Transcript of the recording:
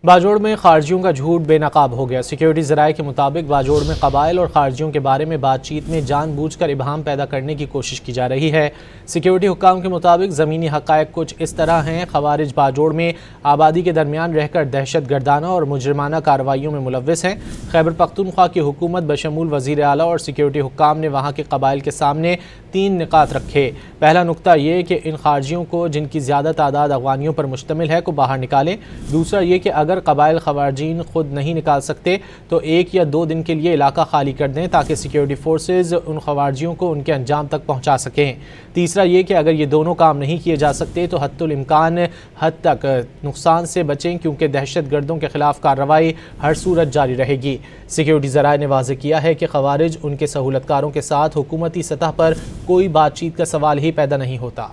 बाजोड़ में खारजियों का झूठ बेनकाब हो गया। सिक्योरिटी ज़राए के मुताबिक बाजोड़ में कबाइल और खारजियों के बारे में बातचीत में जानबूझकर इबहम पैदा करने की कोशिश की जा रही है। सिक्योरिटी हुक्काम के मुताबिक ज़मीनी हक़ाइक़ कुछ इस तरह हैं। खवारिज बाजोड़ में आबादी के दरमियान रहकर दहशत गर्दाना और मुजरिमाना कार्रवाइयों में मुलव्विस हैं। खैबर पख्तूनख्वा की हुकूमत बशमूल वज़ीर आला और सिक्योरिटी हुक्काम ने वहाँ के कबाइल के सामने 3 निकात रखे। पहला नुकता ये कि इन खारजियों को, जिनकी ज़्यादा तादाद अफ़गानियों पर मुश्तमिल है, को बाहर निकालें। दूसरा ये कि अगर कबाइल खवारजीन खुद नहीं निकाल सकते तो 1 या 2 दिन के लिए इलाका खाली कर दें ताकि सिक्योरिटी फोर्सेज उन खवारजियों को उनके अंजाम तक पहुंचा सकें। तीसरा ये कि अगर ये दोनों काम नहीं किए जा सकते तो हद्दुल इम्कान हद तक नुकसान से बचें, क्योंकि दहशत गर्दों के खिलाफ कार्रवाई हर सूरत जारी रहेगी। सिक्योरिटी ज़राए ने वाज़ेह किया है कि खवारिज उनके सहूलतकारों के साथ हुकूमती सतह पर कोई बातचीत का सवाल ही पैदा नहीं होता।